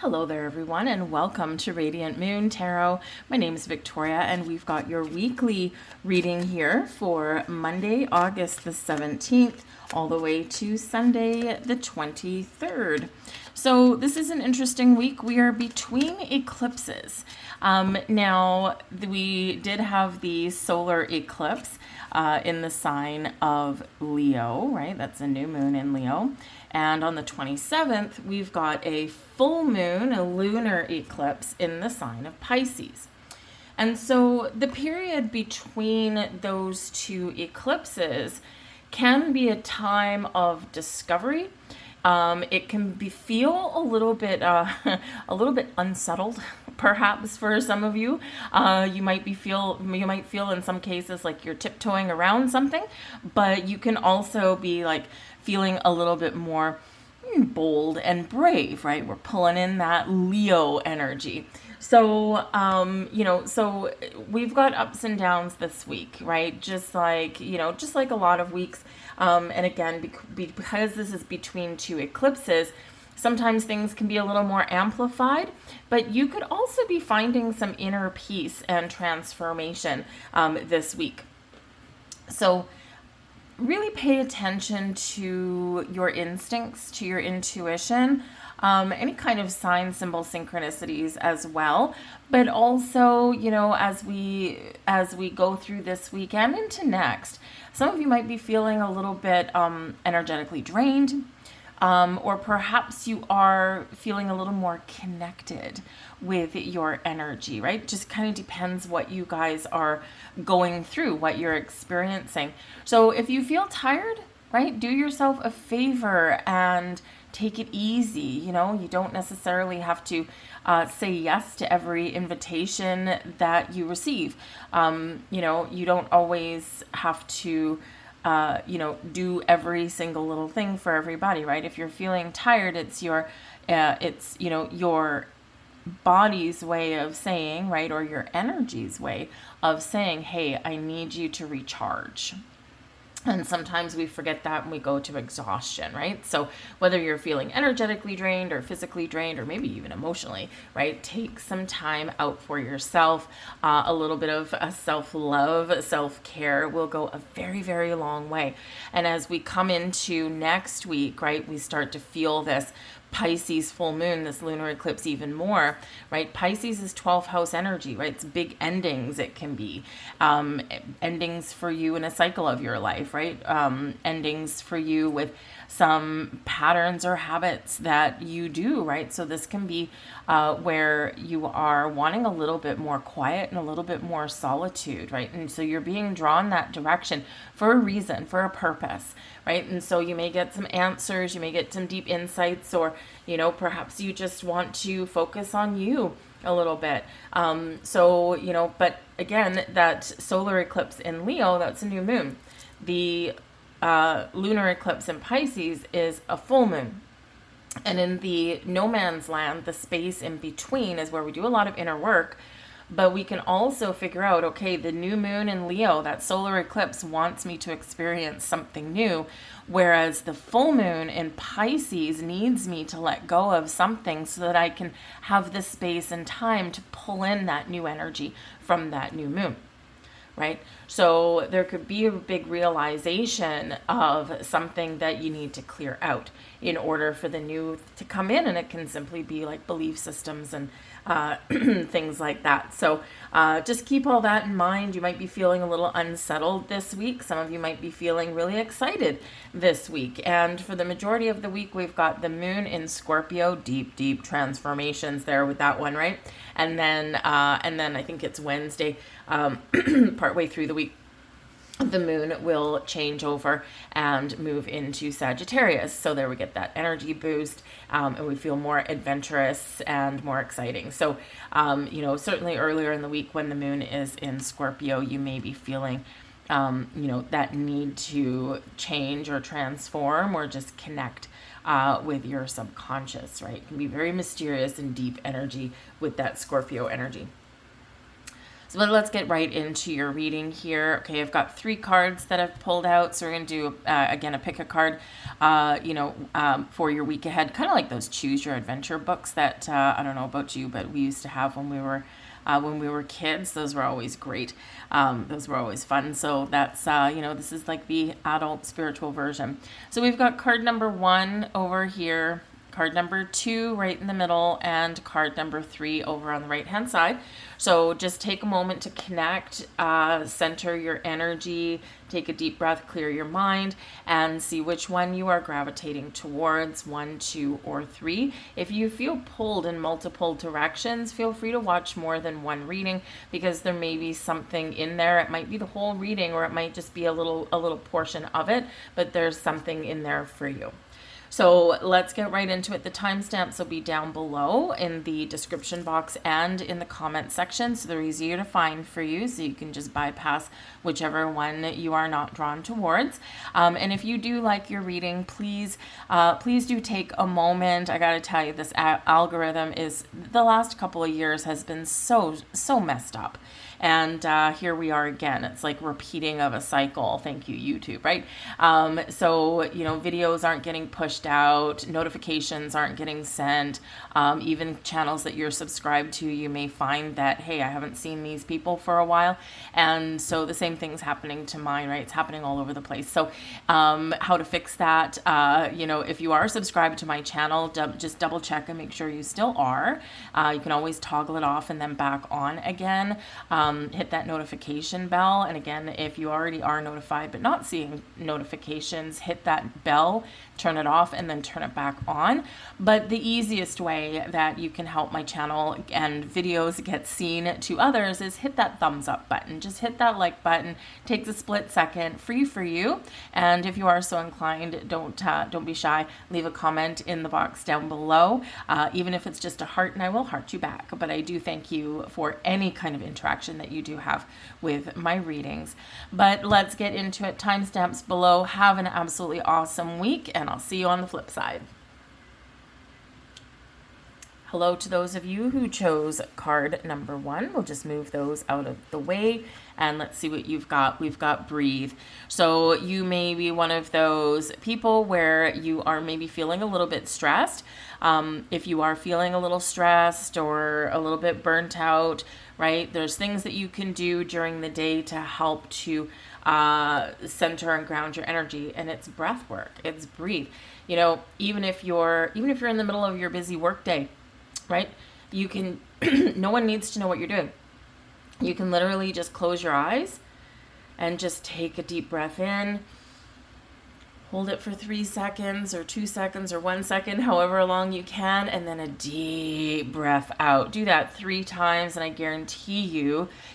Hello there, everyone, and welcome to Radiant Moon Tarot. My name is Victoria, and we've got your weekly reading here for Monday, August the 17th, all the way to Sunday, the 23rd. So this is an interesting week. We are between eclipses. Now, we did have the solar eclipse in the sign of Leo, right? That's a new moon in Leo. And on the 27th, we've got a full moon, a lunar eclipse in the sign of Pisces. And so the period between those two eclipses can be a time of discovery. It can feel a little bit unsettled, perhaps for some of you. You might feel in some cases like you're tiptoeing around something, but you can also be like feeling a little bit more bold and brave, right? We're pulling in that Leo energy. So, so we've got ups and downs this week, right? Just like a lot of weeks. And again, because this is between two eclipses, sometimes things can be a little more amplified, but you could also be finding some inner peace and transformation this week. So really pay attention to your instincts, to your intuition, any kind of sign, symbol, synchronicities as well. But also, as we go through this weekend into next, some of you might be feeling a little bit energetically drained. Or perhaps you are feeling a little more connected with your energy, right? Just kind of depends what you guys are going through, what you're experiencing. So if you feel tired, right, do yourself a favor and take it easy. You don't necessarily have to say yes to every invitation that you receive. You don't always have to do every single little thing for everybody, right? If you're feeling tired, it's your body's way of saying, right, or your energy's way of saying, hey, I need you to recharge. And sometimes we forget that and we go to exhaustion, right? So whether you're feeling energetically drained or physically drained or maybe even emotionally, right? Take some time out for yourself. A little bit of self-love, self-care will go a very, very long way. And as we come into next week, right, we start to feel this Pisces full moon, this lunar eclipse even more, right? Pisces is 12th house energy, right? It's big endings. It can be endings for you in a cycle of your life, right? Endings for you with some patterns or habits that you do, right? So this can be where you are wanting a little bit more quiet and a little bit more solitude, right? And so you're being drawn that direction for a reason, for a purpose, right? And so you may get some answers, you may get some deep insights, or, perhaps you just want to focus on you a little bit. But again, that solar eclipse in Leo, that's a new moon. The lunar eclipse in Pisces is a full moon. And in the no man's land, the space in between is where we do a lot of inner work. But we can also figure out, okay, the new moon in Leo, that solar eclipse wants me to experience something new, whereas the full moon in Pisces needs me to let go of something so that I can have the space and time to pull in that new energy from that new moon. Right? So there could be a big realization of something that you need to clear out in order for the new to come in, and it can simply be like belief systems and things like that. So just keep all that in mind. You might be feeling a little unsettled this week. Some of you might be feeling really excited this week. And for the majority of the week, we've got the moon in Scorpio, deep transformations there with that one, right? And then I think it's Wednesday, partway through the week, the moon will change over and move into Sagittarius. So there we get that energy boost, and we feel more adventurous and more exciting. So, certainly earlier in the week when the moon is in Scorpio, you may be feeling, that need to change or transform or just connect with your subconscious, right? It can be very mysterious and deep energy with that Scorpio energy. So but let's get right into your reading here. Okay, I've got 3 cards that I've pulled out. So we're going to do, again, a pick a card, for your week ahead. Kind of like those Choose Your Adventure books that, I don't know about you, but we used to have when we were kids. Those were always great. Those were always fun. So that's, this is like the adult spiritual version. So we've got card number 1 over here, card number 2 right in the middle, and card number 3 over on the right hand side. So just take a moment to connect, center your energy, take a deep breath, clear your mind, and see which one you are gravitating towards, 1, 2, or 3. If you feel pulled in multiple directions, feel free to watch more than one reading, because there may be something in there. It might be the whole reading, or it might just be a little portion of it, but there's something in there for you. So let's get right into it. The timestamps will be down below in the description box and in the comment section, so they're easier to find for you, so you can just bypass whichever one you are not drawn towards. And if you do like your reading, please do take a moment. I got to tell you, this algorithm is, the last couple of years has been so messed up. And here we are again. It's like repeating of a cycle. Thank you, YouTube, right? So, videos aren't getting pushed out. Notifications aren't getting sent. Even channels that you're subscribed to, you may find that, hey, I haven't seen these people for a while. And so the same thing's happening to mine, right? It's happening all over the place. So how to fix that, if you are subscribed to my channel, just double check and make sure you still are. You can always toggle it off and then back on again. Hit that notification bell. And again, if you already are notified but not seeing notifications, hit that bell, turn it off, and then turn it back on. But the easiest way that you can help my channel and videos get seen to others is hit that thumbs up button. Just hit that like button. Takes a split second, free for you. And if you are so inclined, don't be shy. Leave a comment in the box down below, even if it's just a heart, and I will heart you back. But I do thank you for any kind of interaction that you do have with my readings. But let's get into it. Timestamps below. Have an absolutely awesome week, and I'll see you on the flip side. Hello to those of you who chose card number 1. We'll just move those out of the way, and let's see what you've got. We've got breathe. So you may be one of those people where you are maybe feeling a little bit stressed. If you are feeling a little stressed or a little bit burnt out, right, there's things that you can do during the day to help to center and ground your energy, and it's breath work. It's breathe. Even if you're in the middle of your busy work day, right? You can, no one needs to know what you're doing. You can literally just close your eyes and just take a deep breath in, hold it for 3 seconds or 2 seconds or 1 second, however long you can, and then a deep breath out. Do that 3 times, and I guarantee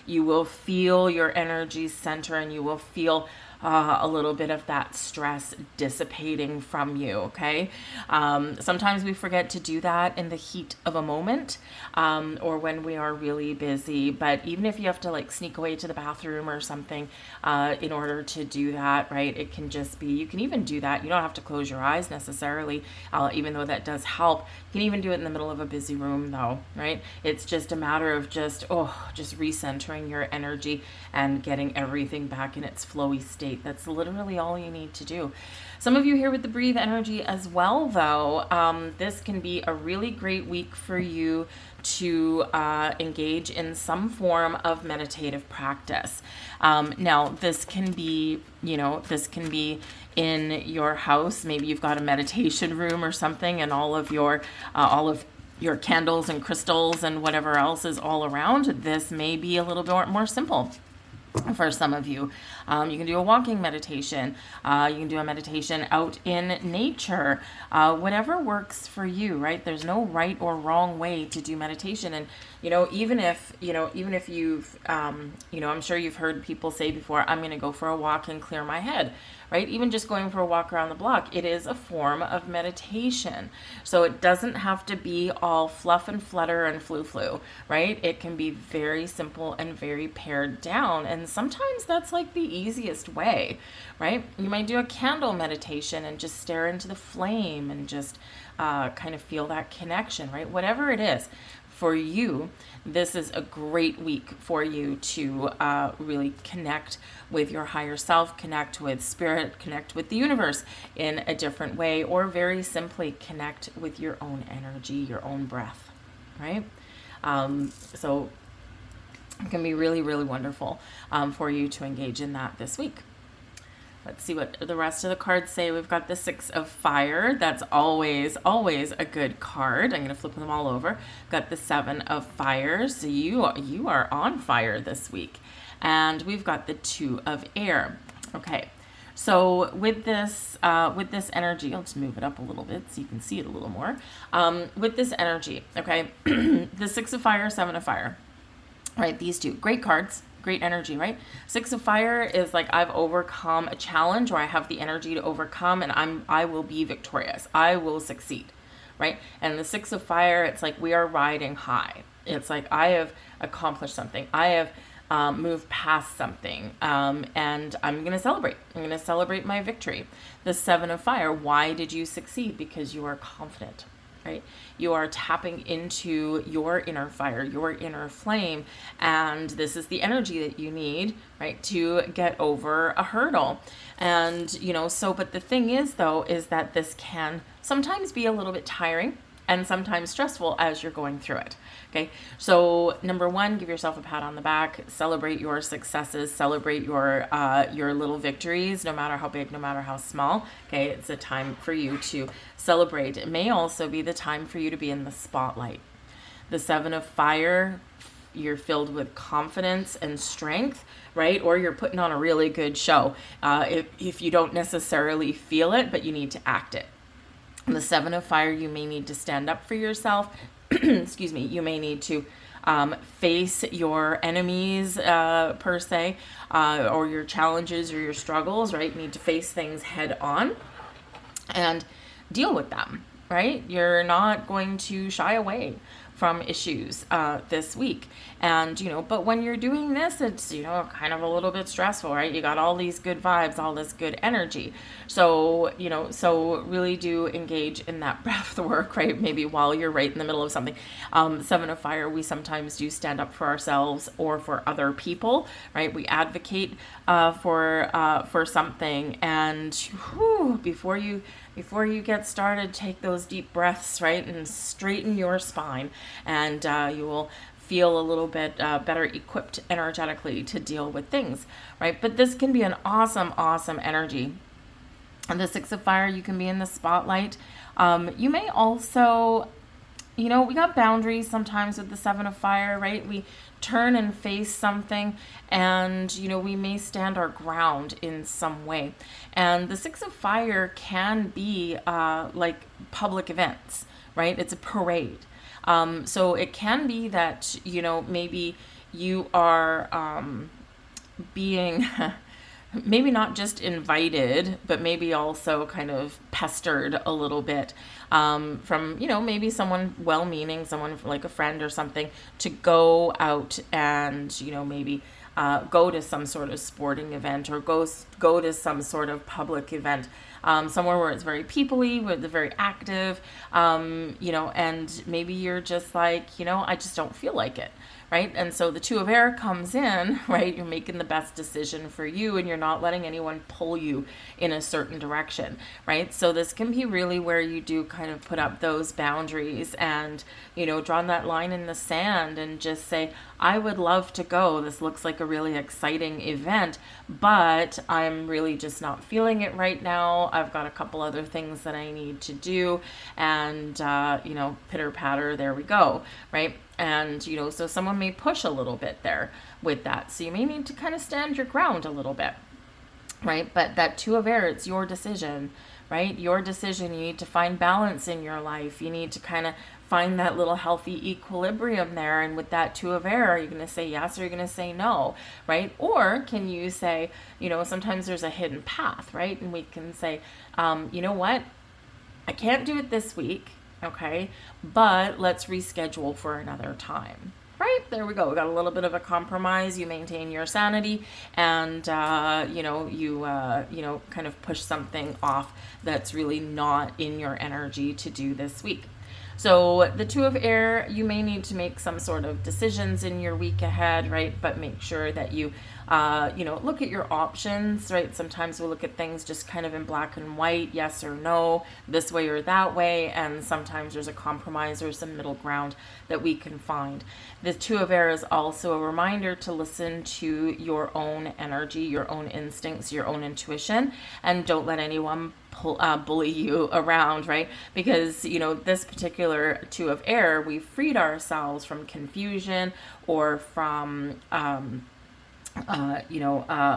you will feel your energy center, and you will feel a little bit of that stress dissipating from you, okay? Sometimes we forget to do that in the heat of a moment, or when we are really busy. But even if you have to sneak away to the bathroom or something in order to do that, right? It can just be, you can even do that. You don't have to close your eyes necessarily, even though that does help. You can even do it in the middle of a busy room though, right? It's just a matter of just recentering your energy and getting everything back in its flowy state. That's literally all you need to do. Some of you here with the breathe energy as well, though, this can be a really great week for you to engage in some form of meditative practice. Now, this can be in your house. Maybe you've got a meditation room or something, and all of your candles and crystals and whatever else is all around. This may be a little bit more simple. For some of you, you can do a walking meditation. You can do a meditation out in nature. Whatever works for you, right? There's no right or wrong way to do meditation. And even if you've, I'm sure you've heard people say before, I'm going to go for a walk and clear my head, right? Even just going for a walk around the block, it is a form of meditation. So it doesn't have to be all fluff and flutter and flu, right? It can be very simple and very pared down. And sometimes that's like the easiest way, right? You might do a candle meditation and just stare into the flame and just kind of feel that connection, right? Whatever it is, for you, this is a great week for you to really connect with your higher self, connect with spirit, connect with the universe in a different way, or very simply connect with your own energy, your own breath, right? So it can be really, really wonderful for you to engage in that this week. Let's see what the rest of the cards say. We've got the Six of Fire. That's always, always a good card. I'm going to flip them all over. Got the Seven of Fire. So you are on fire this week. And we've got the Two of Air. Okay. So with this energy, I'll just move it up a little bit so you can see it a little more. With this energy, okay, the Six of Fire, Seven of Fire, right? These two great cards. Great energy, right? Six of Fire is like I've overcome a challenge, or I have the energy to overcome, and I will be victorious. I will succeed, right? And the Six of Fire, it's like we are riding high. It's like I have accomplished something. I have moved past something, and I'm going to celebrate. I'm going to celebrate my victory. The Seven of Fire, why did you succeed? Because you are confident. Right? You are tapping into your inner fire, your inner flame, and this is the energy that you need, right, to get over a hurdle. And, but the thing is, though, is that this can sometimes be a little bit tiring and sometimes stressful as you're going through it. Okay. So number one, give yourself a pat on the back, celebrate your successes, celebrate your little victories, no matter how big, no matter how small. Okay. It's a time for you to celebrate. It may also be the time for you to be in the spotlight. The Seven of Fire, you're filled with confidence and strength, right? Or you're putting on a really good show. If you don't necessarily feel it, but you need to act it. The Seven of Fire, you may need to stand up for yourself. Excuse me. You may need to face your enemies, per se, or your challenges or your struggles, right? You need to face things head on and deal with them, right? You're not going to shy away from issues this week. And, but when you're doing this, it's, kind of a little bit stressful, right? You got all these good vibes, all this good energy. So, so really do engage in that breath work, right? Maybe while you're right in the middle of something. Seven of Fire, we sometimes do stand up for ourselves or for other people, right? We advocate for something, and before you get started, take those deep breaths, right? And straighten your spine, and you will feel a little bit better equipped energetically to deal with things, right? But this can be an awesome, awesome energy. And the Six of Fire, you can be in the spotlight. You may also, we got boundaries sometimes with the Seven of Fire, right? We turn and face something, and we may stand our ground in some way. And the Six of Fire can be like public events, right? It's a parade. So it can be that maybe you are being maybe not just invited, but maybe also kind of pestered a little bit from, maybe someone well-meaning, someone like a friend or something, to go out and, maybe go to some sort of sporting event, or go to some sort of public event, somewhere where it's very people-y, where they're very active, and maybe you're just like, I just don't feel like it. Right? And so the Two of Air comes in, right? You're making the best decision for you, and you're not letting anyone pull you in a certain direction, right? So this can be really where you do kind of put up those boundaries and, draw that line in the sand and just say, I would love to go. This looks like a really exciting event, but I'm really just not feeling it right now. I've got a couple other things that I need to do, and, pitter patter, there we go, right? And, so someone may push a little bit there with that. So you may need to kind of stand your ground a little bit, right? But that Two of Air, it's your decision, right? Your decision. You need to find balance in your life. You need to kind of find that little healthy equilibrium there. And with that Two of Air, are you going to say yes or are you going to say no, right? Or can you say, sometimes there's a hidden path, right? And we can say, you know what? I can't do it this week. Okay, but let's reschedule for another time. Right, there we go. We got a little bit of a compromise. You maintain your sanity, and you kind of push something off that's really not in your energy to do this week. So the Two of Air, you may need to make some sort of decisions in your week ahead, right? But make sure that you, look at your options, right? Sometimes we look at things just kind of in black and white, yes or no, this way or that way. And sometimes there's a compromise or some middle ground that we can find. The Two of Air is also a reminder to listen to your own energy, your own instincts, your own intuition, and don't let anyone bully you around, right? Because, this particular Two of Air, we freed ourselves from confusion or from,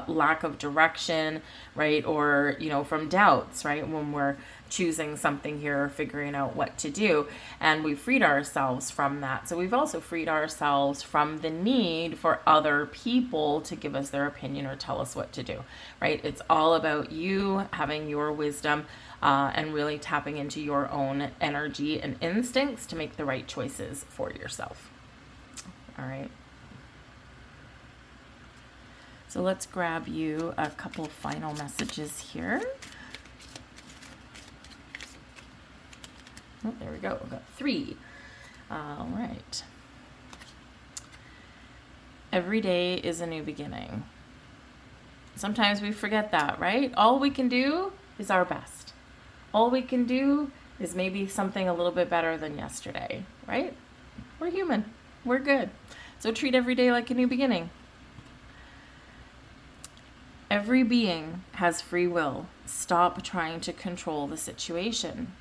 lack of direction, right? Or, from doubts, right? When we're choosing something here or figuring out what to do. And we freed ourselves from that. So we've also freed ourselves from the need for other people to give us their opinion or tell us what to do, right? It's all about you having your wisdom and really tapping into your own energy and instincts to make the right choices for yourself. All right. So let's grab you a couple final messages here. Oh, there we go. We've got 3. All right. Every day is a new beginning. Sometimes we forget that, right? All we can do is our best. All we can do is maybe something a little bit better than yesterday, right? We're human. We're good. So treat every day like a new beginning. Every being has free will. Stop trying to control the situation.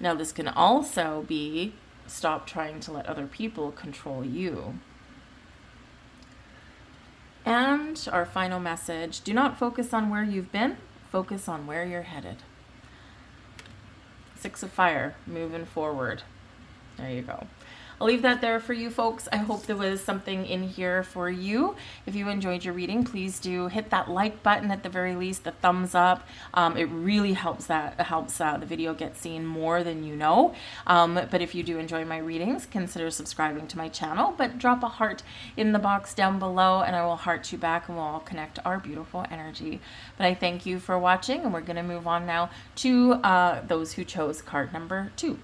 Now, this can also be stop trying to let other people control you. And our final message, do not focus on where you've been, focus on where you're headed. 6 of Fire, moving forward. There you go. I'll leave that there for you folks. I hope there was something in here for you. If you enjoyed your reading, please do hit that like button at the very least, the thumbs up. It really helps the video get seen more than you know. But if you do enjoy my readings, consider subscribing to my channel. But drop a heart in the box down below and I will heart you back and we'll all connect our beautiful energy. But I thank you for watching and we're going to move on now to those who chose card number 2.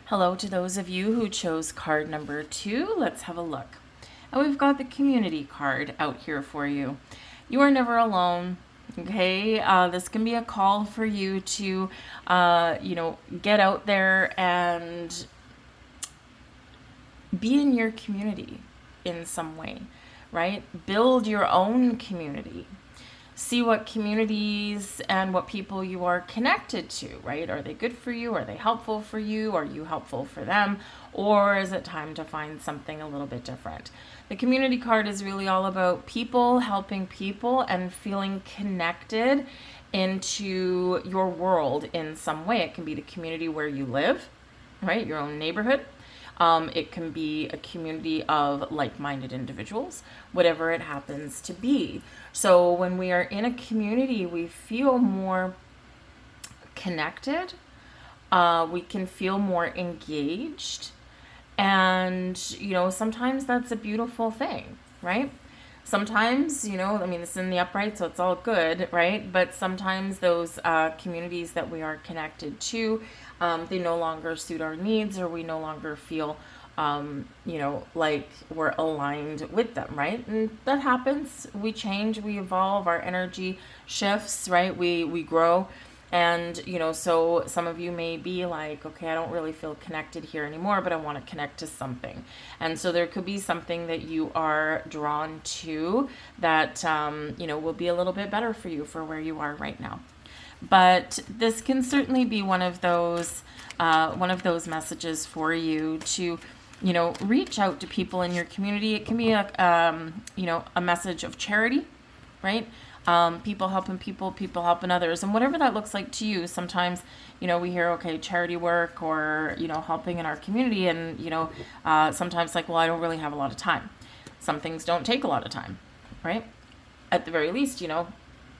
Hello to those of you who chose card number 2. Let's have a look. And we've got the community card out here for you. You are never alone. Okay, this can be a call for you to, get out there and be in your community in some way, right? Build your own community. See what communities and what people you are connected to, right? Are they good for you? Are they helpful for you? Are you helpful for them? Or is it time to find something a little bit different? The community card is really all about people helping people and feeling connected into your world in some way. It can be the community where you live, right? Your own neighborhood. It can be a community of like-minded individuals, whatever it happens to be. So when we are in a community, we feel more connected. We can feel more engaged. And, sometimes that's a beautiful thing, right? Sometimes, it's in the upright, so it's all good, right? But sometimes those communities that we are connected to, they no longer suit our needs or we no longer feel, like we're aligned with them, right? And that happens. We change, we evolve, our energy shifts, right? We grow. And, so some of you may be like, okay, I don't really feel connected here anymore, but I want to connect to something. And so there could be something that you are drawn to that, will be a little bit better for you for where you are right now. But this can certainly be one of those messages for you to, reach out to people in your community. It can be a message of charity, right? People helping people, people helping others, and whatever that looks like to you. Sometimes, we hear, okay, charity work or, helping in our community. And, sometimes like, well, I don't really have a lot of time. Some things don't take a lot of time, right? At the very least,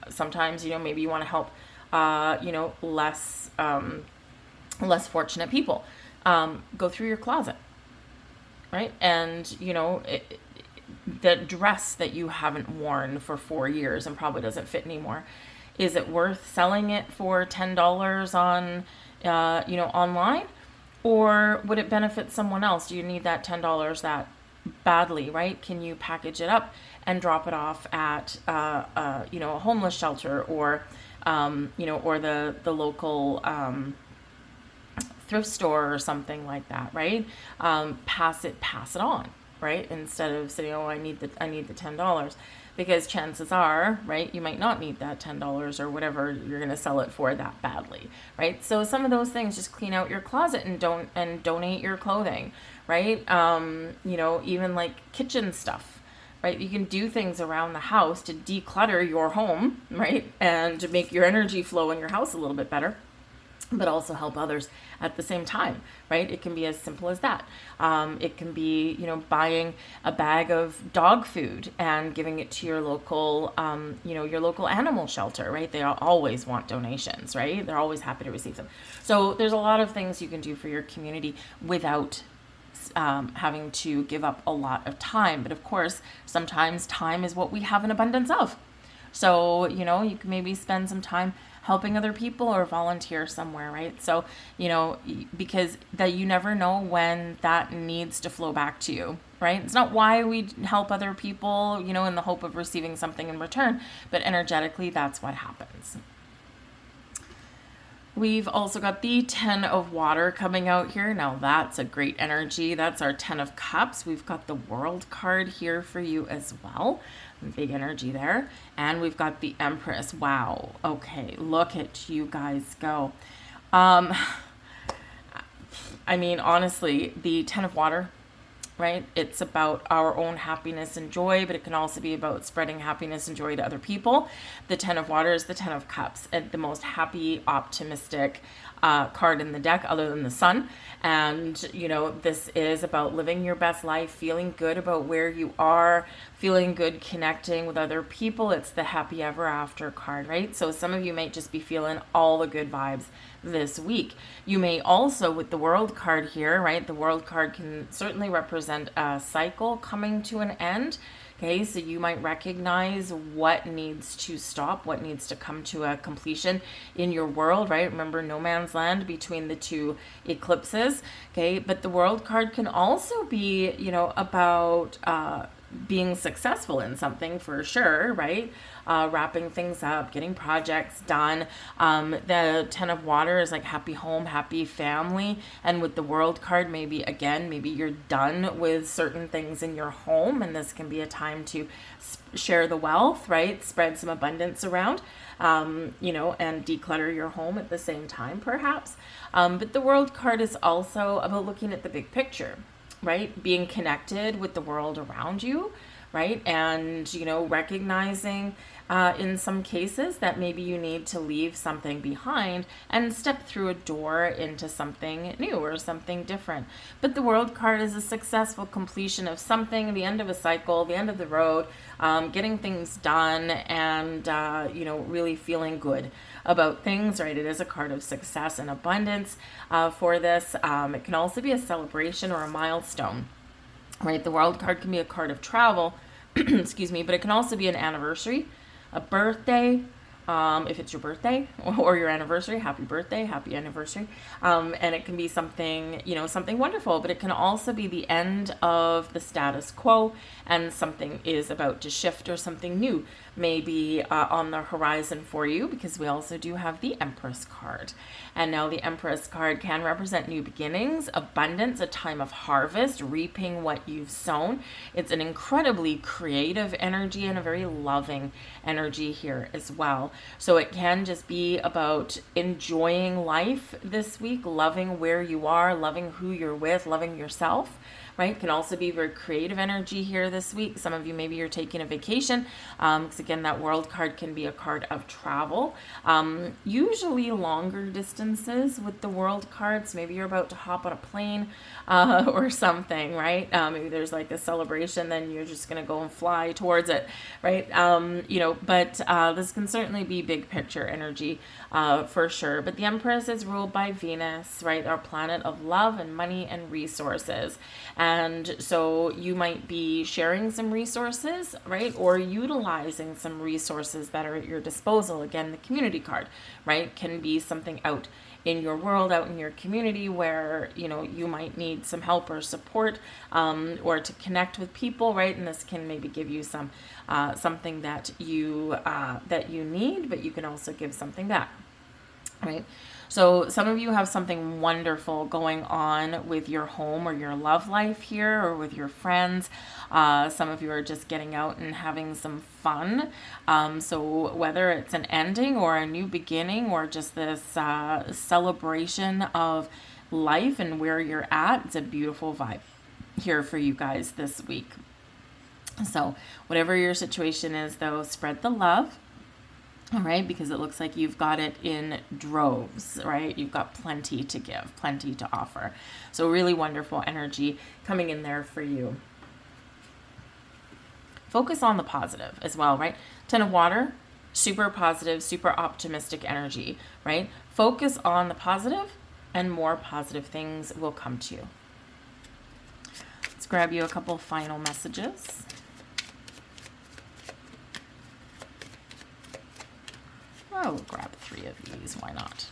sometimes, maybe you want to help, less fortunate people. Go through your closet, right? And, the dress that you haven't worn for 4 years and probably doesn't fit anymore, Is it worth selling it for $10 on, online? Or would it benefit someone else? Do you need that $10 that badly, right? Can you package it up and drop it off at, a homeless shelter, or, or the local, thrift store or something like that, right? Pass it on, right? Instead of saying, oh, I need the $10, because chances are, right, you might not need that $10 or whatever you're going to sell it for that badly, right? So some of those things, just clean out your closet and donate your clothing, right? Even like kitchen stuff, right? You can do things around the house to declutter your home, right? And to make your energy flow in your house a little bit better, but also help others at the same time, right? It can be as simple as that. It can be, buying a bag of dog food and giving it to your local, your local animal shelter, right? They always want donations, right? They're always happy to receive them. So there's a lot of things you can do for your community without having to give up a lot of time. But of course, sometimes time is what we have an abundance of. So, you can maybe spend some time helping other people or volunteer somewhere, right? So, because that you never know when that needs to flow back to you, right? It's not why we help other people, in the hope of receiving something in return, but energetically, that's what happens. We've also got the 10 of water coming out here. Now that's a great energy. That's our 10 of cups. We've got the world card here for you as well. Big energy there. And we've got the Empress. Wow. Okay. Look at you guys go. Honestly, the 10 of water, right? It's about our own happiness and joy, but it can also be about spreading happiness and joy to other people. The 10 of water is the 10 of cups, and the most happy, optimistic card in the deck other than the sun. And, this is about living your best life, feeling good about where you are, feeling good connecting with other people. It's the happy ever after card, right? So some of you might just be feeling all the good vibes this week. You may also, with the world card here, right? The world card can certainly represent a cycle coming to an end. Okay, so you might recognize what needs to stop, what needs to come to a completion in your world, right? Remember, no man's land between the two eclipses. Okay, but the world card can also be, about being successful in something for sure, right? Wrapping things up, getting projects done. The 10 of water is like happy home, happy family. And with the world card, maybe you're done with certain things in your home, and this can be a time to share the wealth, right? Spread some abundance around, and declutter your home at the same time, perhaps. But the world card is also about looking at the big picture, right? Being connected with the world around you, right? And, recognizing in some cases that maybe you need to leave something behind and step through a door into something new or something different. But the world card is a successful completion of something, the end of a cycle, the end of the road, getting things done, and, really feeling good about things, right? It is a card of success and abundance for this. It can also be a celebration or a milestone, right? The world card can be a card of travel, excuse me, but it can also be an anniversary, a birthday, if it's your birthday or your anniversary, happy birthday, happy anniversary. And it can be something, something wonderful, but it can also be the end of the status quo and something is about to shift or something new may be on the horizon for you, because we also do have the Empress card. And now the Empress card can represent new beginnings, abundance, a time of harvest, reaping what you've sown. It's an incredibly creative energy and a very loving energy here as well. So it can just be about enjoying life this week, loving where you are, loving who you're with, loving yourself, right? Can also be very creative energy here this week. Some of you, maybe you're taking a vacation, because again, that world card can be a card of travel, usually longer distances with the world cards. Maybe you're about to hop on a plane or something, right? Maybe there's like a celebration, then you're just going to go and fly towards it, right? But this can certainly be big picture energy for sure. But the Empress is ruled by Venus, right? Our planet of love and money and resources. And so you might be sharing some resources, right? Or utilizing some resources that are at your disposal. Again, the community card, right, can be something out in your world, out in your community where, you might need some help or support, or to connect with people, right? And this can maybe give you some something that you need, but you can also give something back, right? So some of you have something wonderful going on with your home or your love life here, or with your friends. Some of you are just getting out and having some fun. So whether it's an ending or a new beginning, or just this celebration of life and where you're at, it's a beautiful vibe here for you guys this week. So whatever your situation is, though, spread the love. All right, because it looks like you've got it in droves, right? You've got plenty to give, plenty to offer. So really wonderful energy coming in there for you. Focus on the positive as well, right? 10 of water, super positive, super optimistic energy, right? Focus on the positive and more positive things will come to you. Let's grab you a couple final messages. Oh, we'll grab 3 of these. Why not?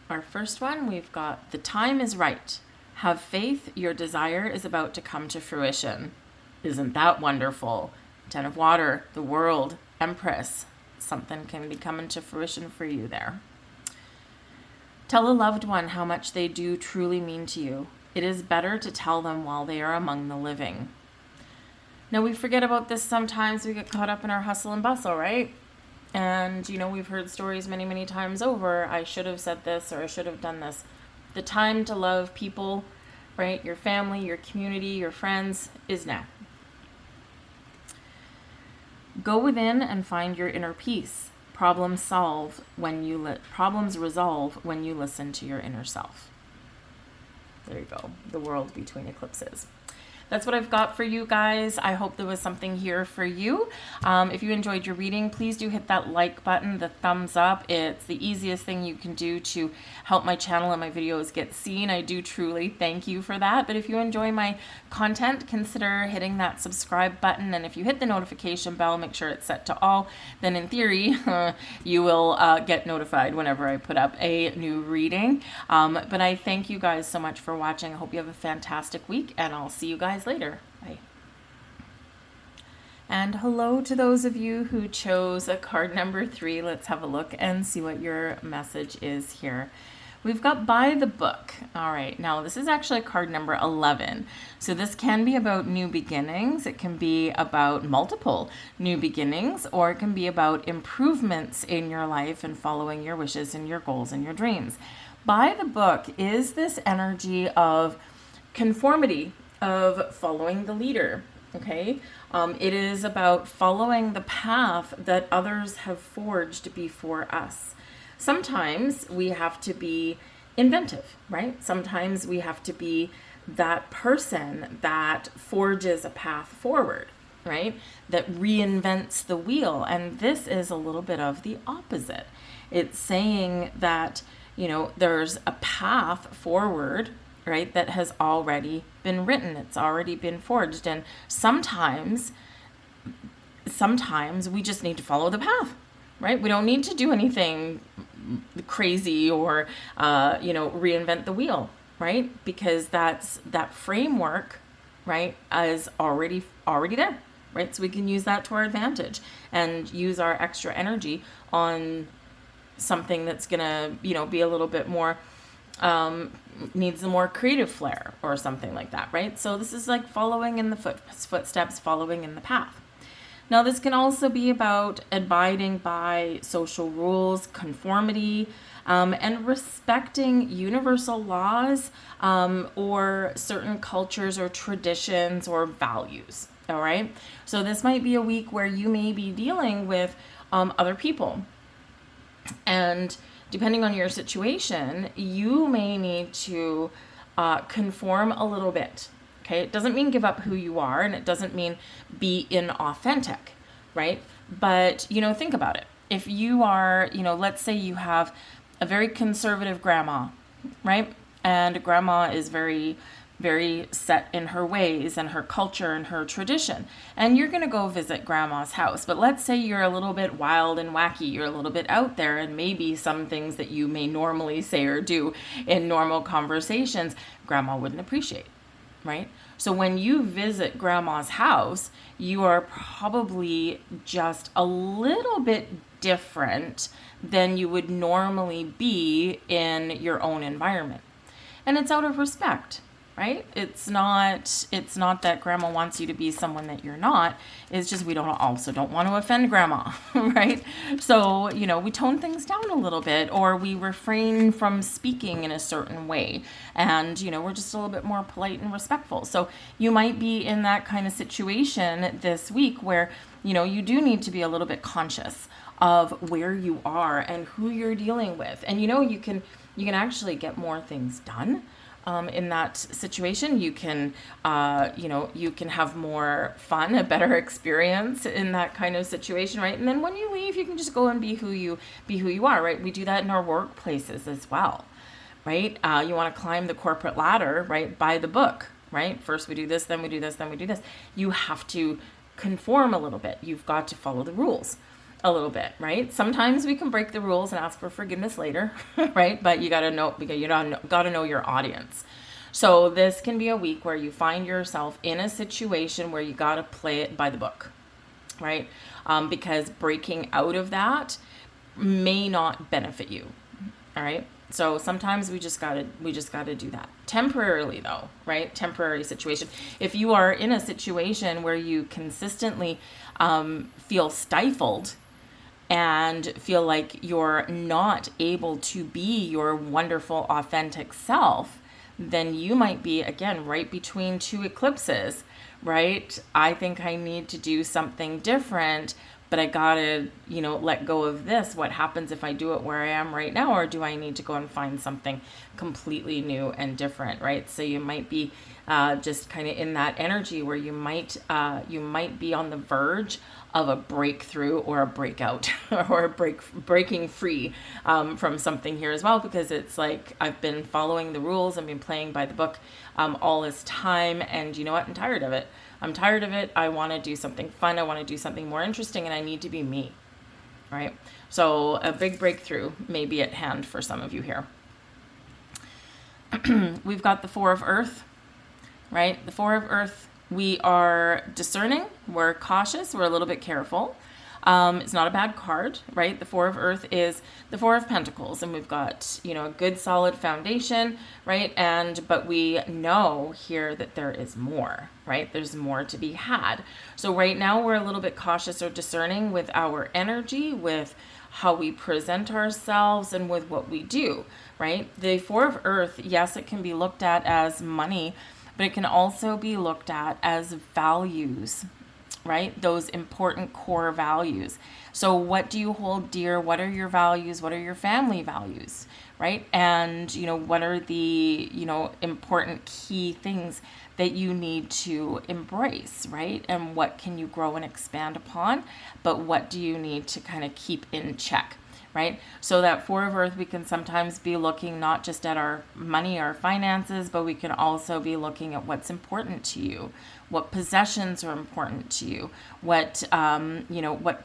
Our first one, we've got the time is right. Have faith. Your desire is about to come to fruition. Isn't that wonderful? 10 of water, the world, Empress. Something can be coming to fruition for you there. Tell a loved one how much they do truly mean to you. It is better to tell them while they are among the living. Now, we forget about this sometimes. We get caught up in our hustle and bustle, right? And, we've heard stories many, many times over. I should have said this, or I should have done this. The time to love people, right? Your family, your community, your friends is now. Go within and find your inner peace. Problems resolve when you listen to your inner self. There you go. The world between eclipses. That's what I've got for you guys. I hope there was something here for you. If you enjoyed your reading, please do hit that like button, the thumbs up. It's the easiest thing you can do to help my channel and my videos get seen. I do truly thank you for that. But if you enjoy my content, consider hitting that subscribe button. And if you hit the notification bell, make sure it's set to all. Then in theory, you will get notified whenever I put up a new reading. But I thank you guys so much for watching. I hope you have a fantastic week, and I'll see you guys later. Bye. And hello to those of you who chose a card number 3. Let's have a look and see what your message is here. We've got by the book. All right, now this is actually card number 11. So this can be about new beginnings. It can be about multiple new beginnings, or it can be about improvements in your life and following your wishes and your goals and your dreams. By the book is this energy of conformity, of following the leader, okay? It is about following the path that others have forged before us. Sometimes we have to be inventive, right? Sometimes we have to be that person that forges a path forward, right? That reinvents the wheel. And this is a little bit of the opposite. It's saying that, there's a path forward, right, that has already been written. It's already been forged. And sometimes we just need to follow the path, right? We don't need to do anything crazy or, reinvent the wheel, right? Because that framework, right, is already there, right? So we can use that to our advantage and use our extra energy on something that's gonna, be a little bit more, needs a more creative flair or something like that, right? So this is like following in the footsteps, following in the path. Now, this can also be about abiding by social rules, conformity, and respecting universal laws, or certain cultures or traditions or values, all right? So this might be a week where you may be dealing with other people. And depending on your situation, you may need to conform a little bit. Okay, it doesn't mean give up who you are, and it doesn't mean be inauthentic, right? But, think about it. If you are, let's say you have a very conservative grandma, right? And grandma is very, very set in her ways and her culture and her tradition. And you're going to go visit grandma's house. But let's say you're a little bit wild and wacky. You're a little bit out there, and maybe some things that you may normally say or do in normal conversations, grandma wouldn't appreciate, right? So when you visit grandma's house, you are probably just a little bit different than you would normally be in your own environment. And it's out of respect, right? It's not that grandma wants you to be someone that you're not. It's just we don't want to offend grandma, right? So, we tone things down a little bit, or we refrain from speaking in a certain way. And, we're just a little bit more polite and respectful. So you might be in that kind of situation this week where, you do need to be a little bit conscious of where you are and who you're dealing with. And, you can actually get more things done. In that situation, you can have more fun, a better experience in that kind of situation, right? And then when you leave, you can just go and be who you are, right? We do that in our workplaces as well, right? You want to climb the corporate ladder, right? By the book, right? First we do this, then we do this, then we do this. You have to conform a little bit. You've got to follow the rules a little bit, right? Sometimes we can break the rules and ask for forgiveness later, right? But you got to know, because got to know your audience. So this can be a week where you find yourself in a situation where you got to play it by the book, right? Because breaking out of that may not benefit you. All right. So sometimes we just gotta do that temporarily, though, right? Temporary situation. If you are in a situation where you consistently feel stifled and feel like you're not able to be your wonderful, authentic self, then you might be, again, right between two eclipses, right? I think I need to do something different, but I gotta, let go of this. What happens if I do it where I am right now, or do I need to go and find something completely new and different, right? So you might be just kind of in that energy where you might be on the verge of a breakthrough or a breakout or breaking free from something here as well, because it's like I've been following the rules and been playing by the book all this time, and you know what? I'm tired of it. I want to do something fun. I want to do something more interesting, and I need to be me, right? So a big breakthrough may be at hand for some of you here. We've got the Four of Earth, right? The Four of Earth, we are discerning, we're cautious, we're a little bit careful. It's not a bad card, right? The Four of Earth is the Four of Pentacles, and we've got, a good solid foundation, right? But we know here that there is more, right? There's more to be had. So right now we're a little bit cautious or discerning with our energy, with how we present ourselves, and with what we do, right? The Four of Earth, yes, it can be looked at as money, but it can also be looked at as values, right? Those important core values. So what do you hold dear? What are your values? What are your family values, right? And, what are the, important key things that you need to embrace, right? And what can you grow and expand upon? But what do you need to kind of keep in check? Right? So that Four of Earth, we can sometimes be looking not just at our money, our finances, but we can also be looking at what's important to you, what possessions are important to you, what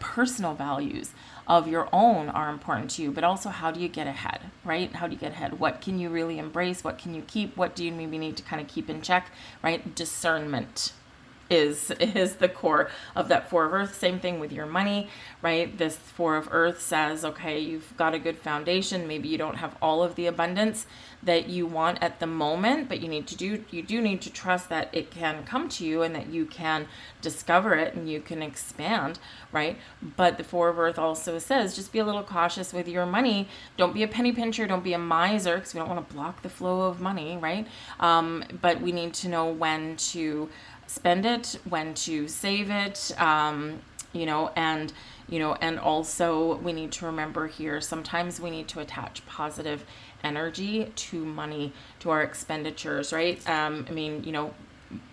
personal values of your own are important to you, but also how do you get ahead, right? How do you get ahead? What can you really embrace? What can you keep? What do you maybe need to kind of keep in check, right? Discernment is the core of that Four of Earth. Same thing with your money, right? This Four of Earth says, okay, you've got a good foundation. Maybe you don't have all of the abundance that you want at the moment, but you do need to trust that it can come to you and that you can discover it and you can expand, right? But the Four of Earth also says, just be a little cautious with your money. Don't be a penny pincher. Don't be a miser, because we don't want to block the flow of money, right? But we need to know when to spend it, when to save it, and also we need to remember here, sometimes we need to attach positive energy to money, to our expenditures, right?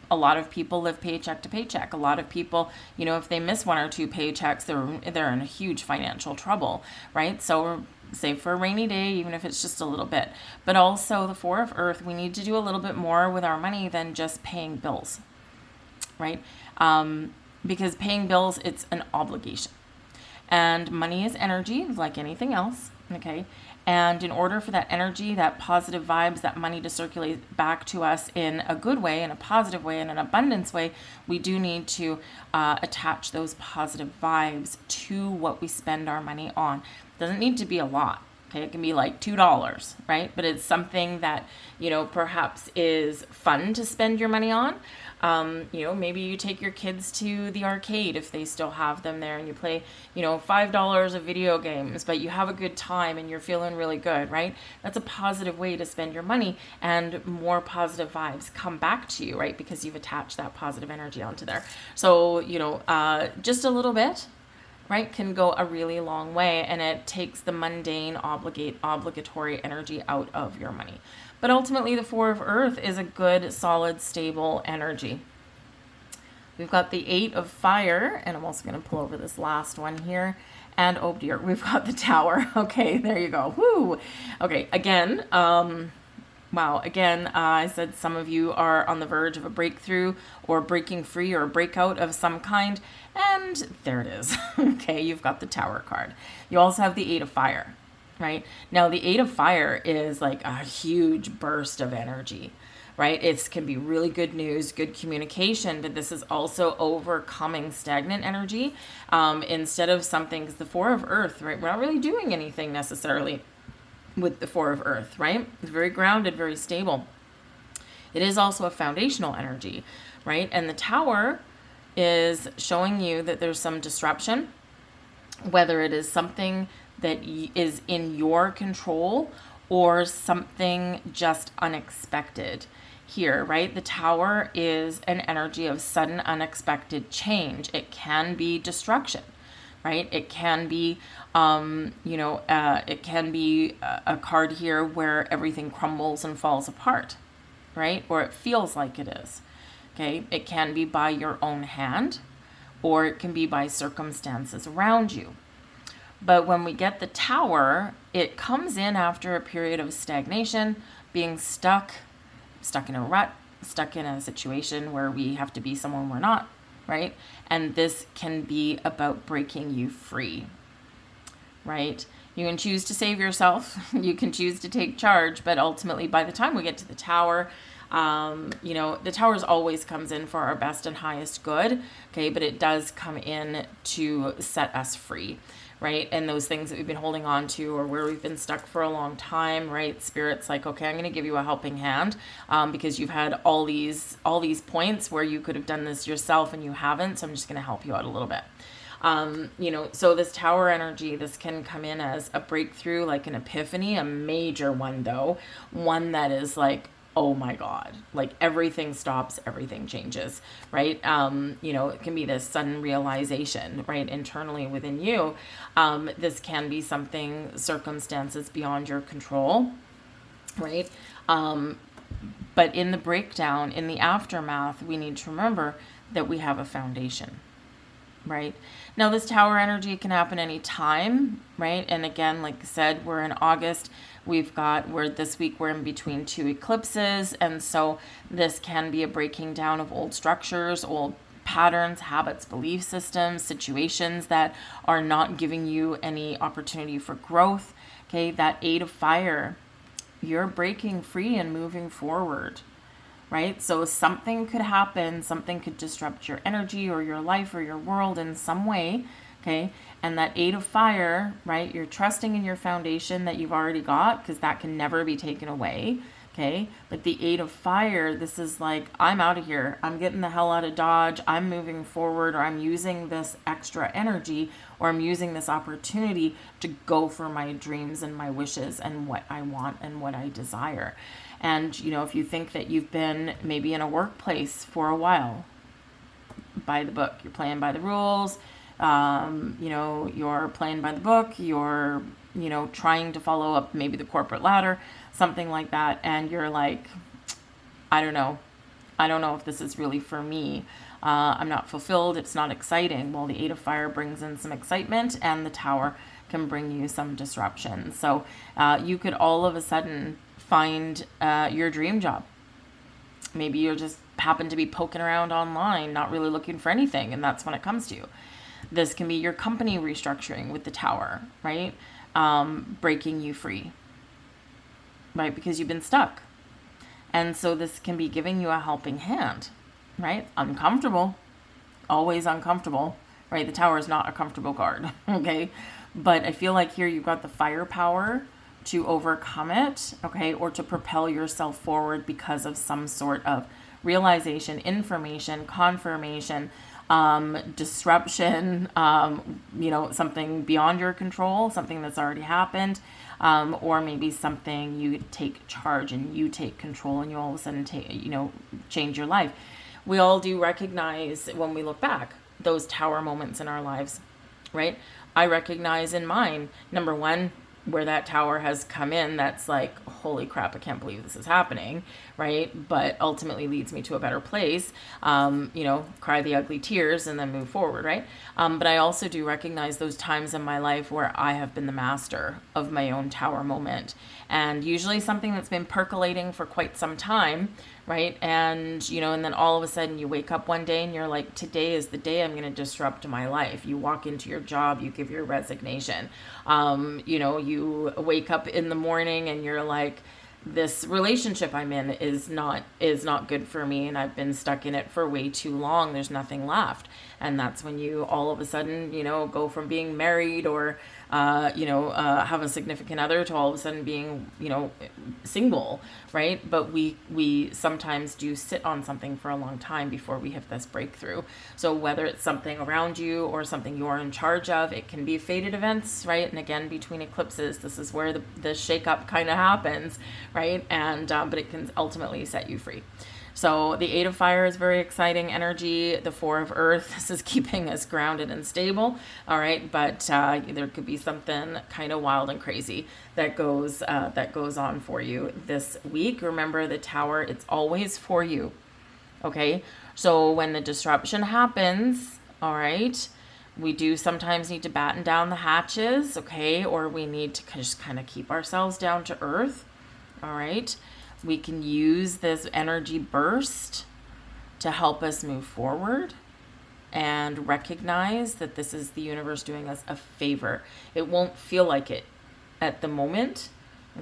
a lot of people live paycheck to paycheck. A lot of people, if they miss one or two paychecks, they're in a huge financial trouble, right? So save for a rainy day, even if it's just a little bit. But also the Four of Earth, we need to do a little bit more with our money than just paying bills, right? Because paying bills, it's an obligation. And money is energy, like anything else, okay? And in order for that energy, that positive vibes, that money to circulate back to us in a good way, in a positive way, in an abundance way, we do need to attach those positive vibes to what we spend our money on. It doesn't need to be a lot. Okay, it can be like $2, right? But it's something that, perhaps is fun to spend your money on. Maybe you take your kids to the arcade if they still have them there, and you play, $5 of video games, but you have a good time and you're feeling really good, right? That's a positive way to spend your money, and more positive vibes come back to you, right? Because you've attached that positive energy onto there. So, just a little bit, right, can go a really long way, and it takes the mundane obligatory energy out of your money. But ultimately, the Four of Earth is a good, solid, stable energy. We've got the Eight of Fire, and I'm also going to pull over this last one here. And oh dear, we've got the Tower. Okay, there you go. Woo! Okay, again, wow, again, I said some of you are on the verge of a breakthrough or breaking free or a breakout of some kind. And there it is. Okay, you've got the Tower card. You also have the Eight of Fire, right? Now, the Eight of Fire is like a huge burst of energy, right? It can be really good news, good communication, but this is also overcoming stagnant energy instead of something, because the Four of Earth, right? We're not really doing anything necessarily with the Four of Earth, right? It's very grounded, very stable. It is also a foundational energy, right? And the Tower is showing you that there's some disruption, whether it is something that is in your control or something just unexpected here, right? The Tower is an energy of sudden, unexpected change. It can be destruction, right? It can be, it can be a card here where everything crumbles and falls apart, right? Or it feels like it is, okay? It can be by your own hand, or it can be by circumstances around you. But when we get the Tower, it comes in after a period of stagnation, being stuck in a rut, stuck in a situation where we have to be someone we're not, right? And this can be about breaking you free, right? You can choose to save yourself. You can choose to take charge. But ultimately, by the time we get to the Tower, the Tower always comes in for our best and highest good, okay? But it does come in to set us free, right? And those things that we've been holding on to, or where we've been stuck for a long time, right? Spirit's like, okay, I'm going to give you a helping hand because you've had all these points where you could have done this yourself and you haven't. So I'm just going to help you out a little bit. So this Tower energy, this can come in as a breakthrough, like an epiphany, a major one though, one that is like, oh my God, like everything stops, everything changes, right? It can be this sudden realization, right? Internally within you. This can be something, circumstances beyond your control, right? But in the breakdown, in the aftermath, we need to remember that we have a foundation, right? Now, this Tower energy can happen any time, right? And again, like I said, we're in August. This week we're in between two eclipses. And so this can be a breaking down of old structures, old patterns, habits, belief systems, situations that are not giving you any opportunity for growth. Okay, that Eight of Fire, you're breaking free and moving forward, right? So something could happen, something could disrupt your energy or your life or your world in some way, okay? And that Eight of Fire, right? You're trusting in your foundation that you've already got, because that can never be taken away, okay? But the Eight of Fire, this is like, I'm out of here. I'm getting the hell out of Dodge. I'm moving forward, or I'm using this extra energy, or I'm using this opportunity to go for my dreams and my wishes and what I want and what I desire. And, if you think that you've been maybe in a workplace for a while, by the book, you're playing by the rules, you're playing by the book, you're, trying to follow up maybe the corporate ladder, something like that. And you're like, I don't know, I don't know if this is really for me. I'm not fulfilled. It's not exciting. Well, the Eight of Fire brings in some excitement, and the Tower can bring you some disruption. So you could all of a sudden find your dream job. Maybe you just happen to be poking around online, not really looking for anything, and that's when it comes to you. This can be your company restructuring with the Tower, right? Breaking you free, right? Because you've been stuck. And so this can be giving you a helping hand, right? Uncomfortable, always uncomfortable, right? The Tower is not a comfortable card, okay? But I feel like here you've got the firepower to overcome it, okay? Or to propel yourself forward because of some sort of realization, information, confirmation, disruption, something beyond your control, something that's already happened, or maybe something you take charge and you take control and you all of a sudden change your life. We all do recognize when we look back those Tower moments in our lives, right? I recognize in mine, number one, where that Tower has come in, that's like, holy crap, I can't believe this is happening, right? But ultimately leads me to a better place, cry the ugly tears and then move forward, right? But I also do recognize those times in my life where I have been the master of my own Tower moment. And usually something that's been percolating for quite some time, right? And then all of a sudden you wake up one day and you're like, today is the day I'm going to disrupt my life. You walk into your job, you give your resignation. You wake up in the morning and you're like, this relationship I'm in is not good for me, and I've been stuck in it for way too long. There's nothing left. And that's when you all of a sudden, go from being married or have a significant other to all of a sudden being, single, right? But we sometimes do sit on something for a long time before we have this breakthrough. So whether it's something around you or something you're in charge of, it can be fated events, right? And again, between eclipses, this is where the shakeup kind of happens, right? And but it can ultimately set you free. So the Eight of Fire is very exciting energy. The Four of Earth, this is keeping us grounded and stable. All right. But there could be something kind of wild and crazy that goes on for you this week. Remember, the Tower, it's always for you. Okay. So when the disruption happens, all right, we do sometimes need to batten down the hatches. Okay. Or we need to just kind of keep ourselves down to earth. All right. We can use this energy burst to help us move forward and recognize that this is the universe doing us a favor. It won't feel like it at the moment,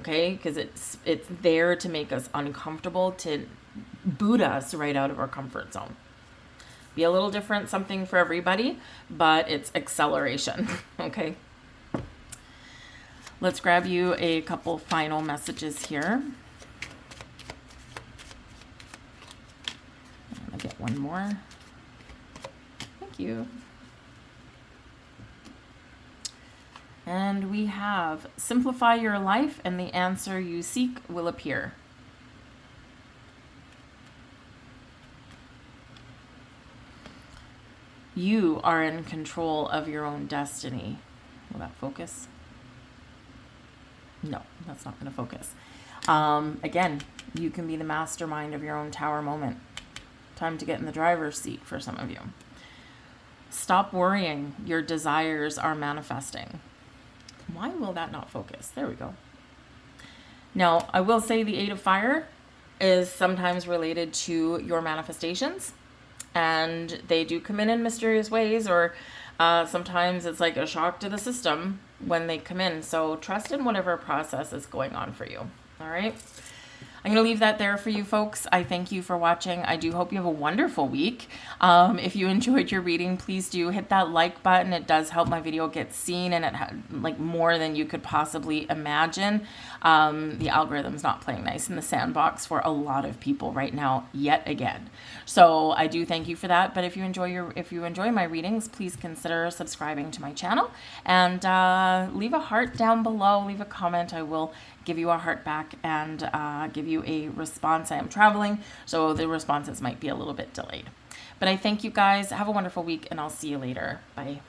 okay? Because it's there to make us uncomfortable, to boot us right out of our comfort zone. Be a little different, something for everybody, but it's acceleration, okay? Let's grab you a couple final messages here. Get one more. Thank you. And we have, simplify your life and the answer you seek will appear. You are in control of your own destiny. Will that focus? No, that's not going to focus. Again, you can be the mastermind of your own Tower moment. Time to get in the driver's seat for some of you. Stop worrying. Your desires are manifesting. Why will that not focus? There we go. Now, I will say the Eight of Fire is sometimes related to your manifestations, and they do come in mysterious ways, or sometimes it's like a shock to the system when they come in. So trust in whatever process is going on for you. All right. I'm going to leave that there for you folks. I thank you for watching. I do hope you have a wonderful week. If you enjoyed your reading, please do hit that like button. It does help my video get seen, and it like more than you could possibly imagine. The algorithm's not playing nice in the sandbox for a lot of people right now, yet again. So I do thank you for that. But if you enjoy my readings, please consider subscribing to my channel and leave a heart down below. Leave a comment. I will give you a heart back and give you a response. I am traveling, so the responses might be a little bit delayed. But I thank you guys. Have a wonderful week, and I'll see you later. Bye.